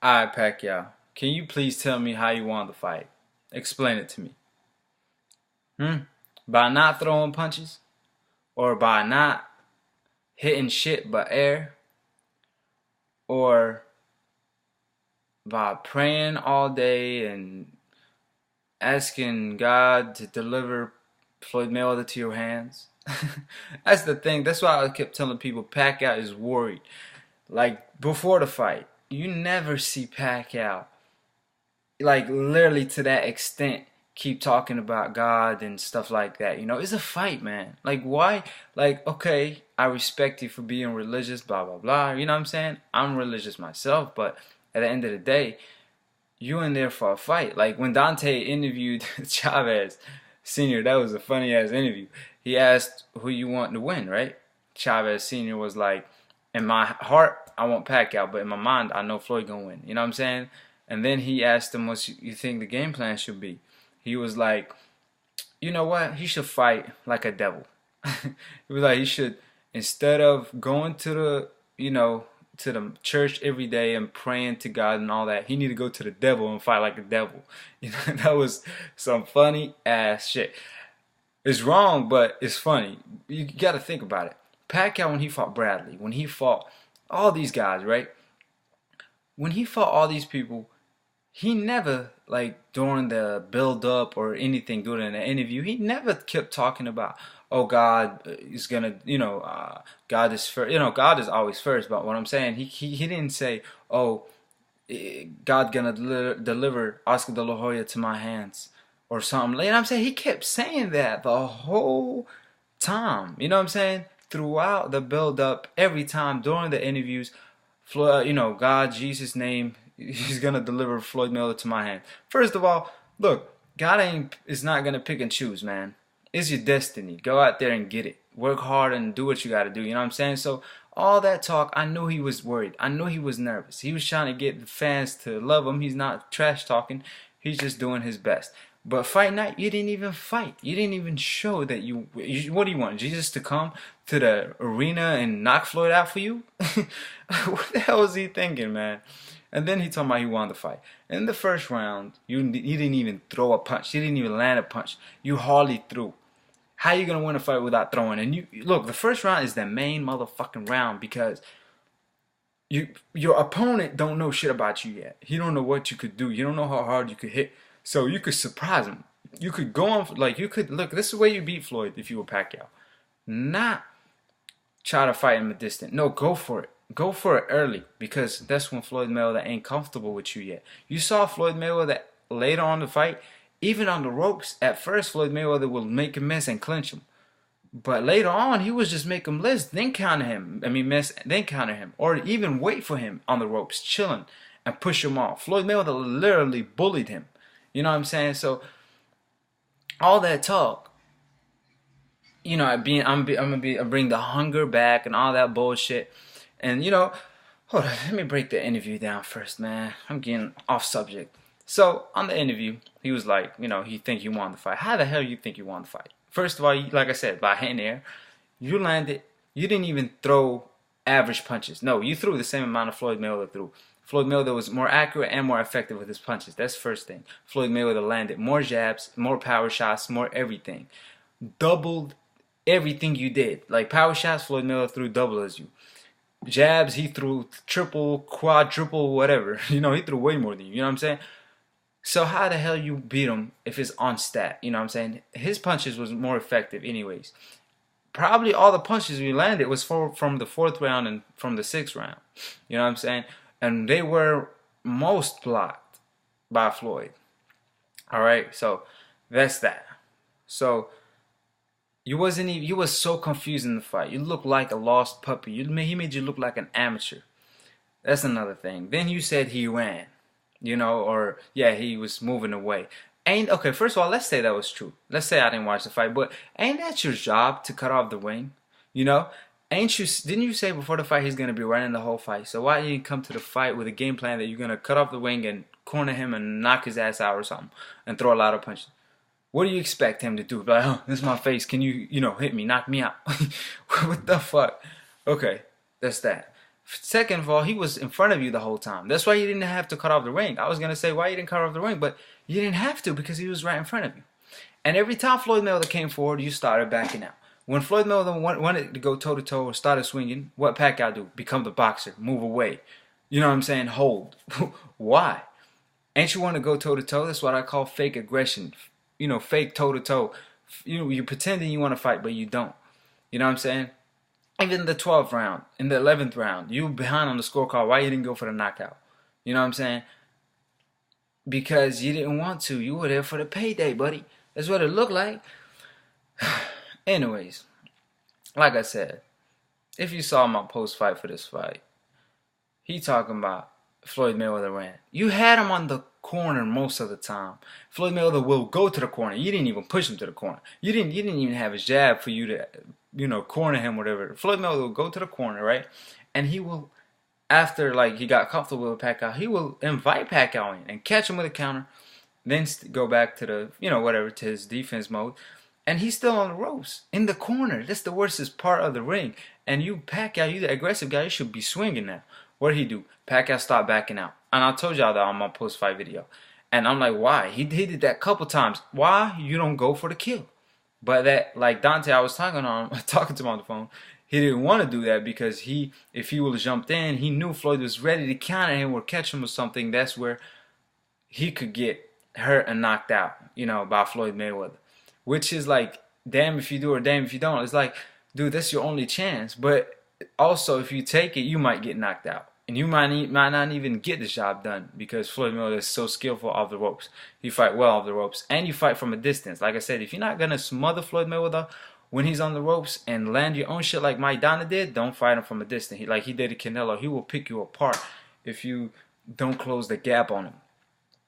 Alright, Pacquiao, can you please tell me how you won the fight? Explain it to me. Hmm? By not throwing punches? Or by not hitting shit but air? Or by praying all day and asking God to deliver Floyd Mayweather to your hands? That's the thing. That's why I kept telling people Pacquiao is worried. Like, before the fight, you never see Pacquiao like literally to that extent keep talking about God and stuff like that. It's a fight, man. Like, why? Like, okay, I respect you for being religious, blah blah blah. You know what I'm saying? I'm religious myself, but at the end of the day, you in there for a fight. Like when Dante interviewed Chavez Senior, that was a funny ass interview. He asked who you want to win, right? Chavez Senior was like, in my heart, I want Pacquiao, but in my mind, I know Floyd gonna win. You know what I'm saying? And then he asked him what you think the game plan should be. He was like, you know what? He should fight like a devil. He was like, he should, instead of going to to the church every day and praying to God and all that, he need to go to the devil and fight like a devil. That was some funny ass shit. It's wrong, but it's funny. You got to think about it. Pacquiao, when he fought Bradley, when he fought all these guys, right? When he fought all these people, he never, like, during the build up or anything during the interview, he never kept talking about, oh, God is gonna, God is first. God is always first. But what I'm saying, he didn't say, oh, God gonna deliver Oscar De La Hoya to my hands or something. You know what I'm saying? He kept saying that the whole time. You know what I'm saying? Throughout the build up, every time during the interviews, God, Jesus' name, he's gonna deliver Floyd Mayweather to my hand. First of all, look, God is not gonna pick and choose, man. It's your destiny. Go out there and get it. Work hard and do what you gotta do. You know what I'm saying? So all that talk, I knew he was worried. I knew he was nervous. He was trying to get the fans to love him. He's not trash talking. He's just doing his best. But fight night, you didn't even fight. You didn't even show that what do you want? Jesus to come to the arena and knock Floyd out for you? What the hell was he thinking, man? And then he told me he wanted to fight. In the first round, you didn't even throw a punch. You didn't even land a punch. You hardly threw. How you gonna win a fight without throwing? And you look, the first round is the main motherfucking round because your opponent don't know shit about you yet. He don't know what you could do. You don't know how hard you could hit. So you could surprise him. You could go on like you could look. This is the way you beat Floyd if you were Pacquiao. Not try to fight him a distant. No, go for it. Go for it early because that's when Floyd Mayweather ain't comfortable with you yet. You saw Floyd Mayweather later on the fight, even on the ropes. At first, Floyd Mayweather will make him miss and clinch him. But later on, he was just make him miss, then counter him. I mean, miss, then counter him. Or even wait for him on the ropes, chilling, and push him off. Floyd Mayweather literally bullied him. You know what I'm saying? So, all that talk, I bring the hunger back and all that bullshit. And, hold on, let me break the interview down first, man. I'm getting off subject. So, on the interview, he was like, he think he won the fight. How the hell you think you won the fight? First of all, like I said, by hand air, you landed. You didn't even throw average punches. No, you threw the same amount of Floyd Mayweather threw. Floyd Mayweather was more accurate and more effective with his punches. That's the first thing. Floyd Mayweather landed more jabs, more power shots, more everything. Doubled everything you did. Like power shots, Floyd Mayweather threw double as you. Jabs, he threw triple, quadruple, whatever. He threw way more than you. You know what I'm saying? So how the hell you beat him if it's on stat? You know what I'm saying? His punches was more effective anyways. Probably all the punches we landed was from the fourth round and from the sixth round. You know what I'm saying? And they were most blocked by Floyd. All right, so that's that. So you was so confused in the fight. You looked like a lost puppy. He made you look like an amateur. That's another thing. Then you said he ran, or yeah, he was moving away. Okay, first of all, let's say that was true. Let's say I didn't watch the fight, but ain't that your job to cut off the ring? Didn't you say before the fight he's gonna be running the whole fight? So why didn't you come to the fight with a game plan that you're gonna cut off the wing and corner him and knock his ass out or something and throw a lot of punches? What do you expect him to do? Like, oh, this is my face. Can you, hit me, knock me out? What the fuck? Okay, that's that. Second of all, he was in front of you the whole time. That's why you didn't have to cut off the ring. I was gonna say why you didn't cut off the ring, but you didn't have to because he was right in front of you. And every time Floyd Mayweather came forward, you started backing out. When Floyd Mayweather wanted to go toe-to-toe or started swinging, what Pacquiao do? Become the boxer. Move away. You know what I'm saying? Hold. Why? Ain't you want to go toe-to-toe? That's what I call fake aggression. You know, fake toe-to-toe. You know, you're pretending you want to fight, but you don't. You know what I'm saying? Even in the 12th round, in the 11th round, you were behind on the scorecard. Why you didn't go for the knockout? You know what I'm saying? Because you didn't want to. You were there for the payday, buddy. That's what it looked like. Anyways, like I said, if you saw my post-fight for this fight, he talking about Floyd Mayweather ran. You had him on the corner most of the time. Floyd Mayweather will go to the corner. You didn't even push him to the corner. You didn't even have his jab for you to, you know, corner him, whatever. Floyd Mayweather will go to the corner, right? And he will, after like he got comfortable with Pacquiao, he will invite Pacquiao in and catch him with a counter, then go back to the, you know, whatever, to his defense mode. And he's still on the ropes, in the corner. That's the worstest part of the ring. And you, Pacquiao, you the aggressive guy, you should be swinging now. What did he do? Pacquiao stopped backing out. And I told y'all that on my post-fight video. And I'm like, why? He did that a couple times. Why you don't go for the kill? But that, like Dante, I was talking to him on the phone. He didn't want to do that because if he would have jumped in, he knew Floyd was ready to counter him or catch him or something. That's where he could get hurt and knocked out, you know, by Floyd Mayweather. Which is like, damn if you do or damn if you don't. It's like, dude, that's your only chance. But also, if you take it, you might get knocked out. And you might not even get the job done because Floyd Mayweather is so skillful off the ropes. You fight well off the ropes. And you fight from a distance. Like I said, if you're not going to smother Floyd Mayweather when he's on the ropes and land your own shit like Maidana did, don't fight him from a distance. Like he did to Canelo. He will pick you apart if you don't close the gap on him.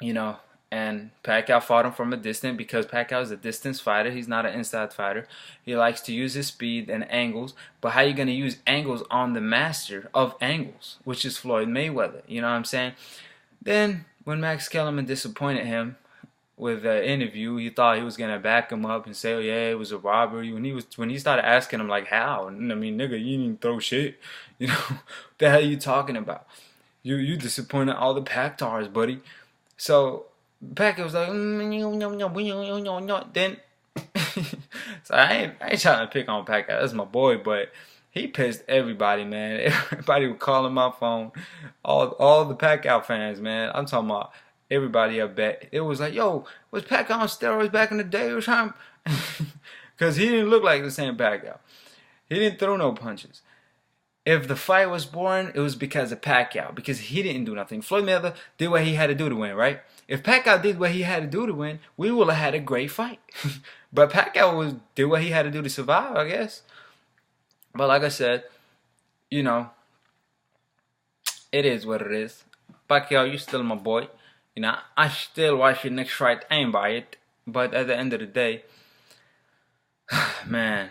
You know? And Pacquiao fought him from a distance because Pacquiao is a distance fighter. He's not an inside fighter. He likes to use his speed and angles. But how are you going to use angles on the master of angles, which is Floyd Mayweather? You know what I'm saying? Then when Max Kellerman disappointed him with the interview, he thought he was going to back him up and say, oh, yeah, it was a robbery. When he started asking him, like, how? And, I mean, nigga, you didn't throw shit. You know, what the hell are you talking about? You disappointed all the Pactars, buddy. So Pacquiao was like, then so I ain't trying to pick on Pacquiao. That's my boy, but he pissed everybody, man. Everybody would call him my phone. All the Pacquiao fans, man. I'm talking about everybody I bet. It was like, yo, was Pacquiao on steroids back in the day or something? Because he didn't look like the same Pacquiao. He didn't throw no punches. If the fight was boring, it was because of Pacquiao. Because he didn't do nothing. Floyd Mayweather did what he had to do to win, right? If Pacquiao did what he had to do to win, we would have had a great fight. But Pacquiao did what he had to do to survive, I guess. But like I said, you know, it is what it is. Pacquiao, you still my boy. You know, I still watch your next fight. I ain't buy it. But at the end of the day, man,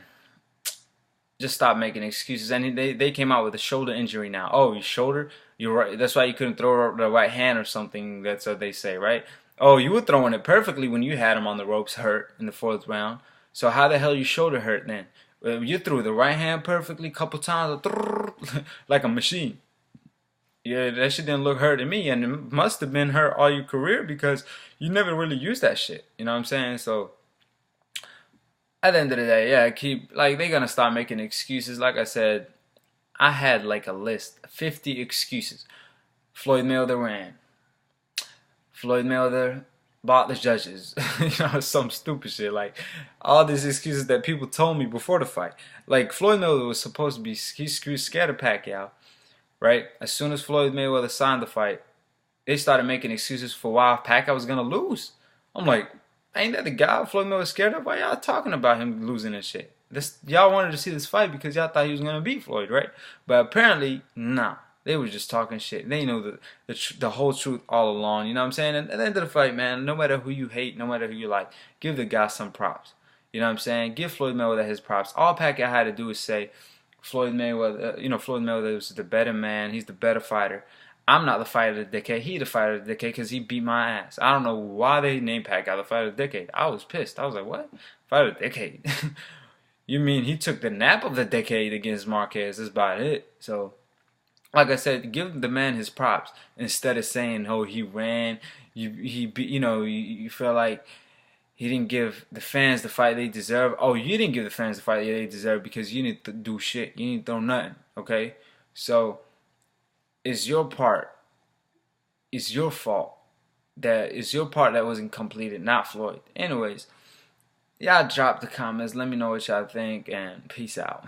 just stop making excuses. And they came out with a shoulder injury now. Oh, your shoulder? You're right. That's why you couldn't throw the right hand or something. That's what they say, right? Oh, you were throwing it perfectly when you had him on the ropes hurt in the 4th round. So how the hell your shoulder hurt then? You threw the right hand perfectly a couple times, like a machine. Yeah, that shit didn't look hurt to me, and it must have been hurt all your career because you never really used that shit. You know what I'm saying? So at the end of the day, yeah, they're gonna start making excuses. Like I said, I had like a list, 50 excuses. Floyd Mayweather ran. Floyd Mayweather bought the judges. You know, some stupid shit. Like, all these excuses that people told me before the fight. Like, Floyd Mayweather was supposed to be, he's scared of Pacquiao, right? As soon as Floyd Mayweather signed the fight, they started making excuses for why Pacquiao was going to lose. I'm like, ain't that the guy Floyd Mayweather scared of? Why y'all talking about him losing and shit? Y'all wanted to see this fight because y'all thought he was going to beat Floyd, right? But apparently, nah. They were just talking shit. They know the whole truth all along. You know what I'm saying? And at the end of the fight, man, no matter who you hate, no matter who you like, give the guy some props. You know what I'm saying? Give Floyd Mayweather his props. All Pacquiao had to do is say, Floyd Mayweather, Floyd Mayweather was the better man. He's the better fighter. I'm not the fighter of the decade. He the fighter of the decade because he beat my ass. I don't know why they named Pacquiao the fighter of the decade. I was pissed. I was like, what? Fighter of the decade? You mean he took the nap of the decade against Marquez? That's about it. So like I said, give the man his props instead of saying, "Oh, he ran." You feel like he didn't give the fans the fight they deserve. Oh, you didn't give the fans the fight they deserve because you didn't do shit. You didn't throw nothing. Okay, so it's your part. It's your fault. It's your part that wasn't completed, not Floyd. Anyways, y'all drop the comments. Let me know what y'all think, and peace out.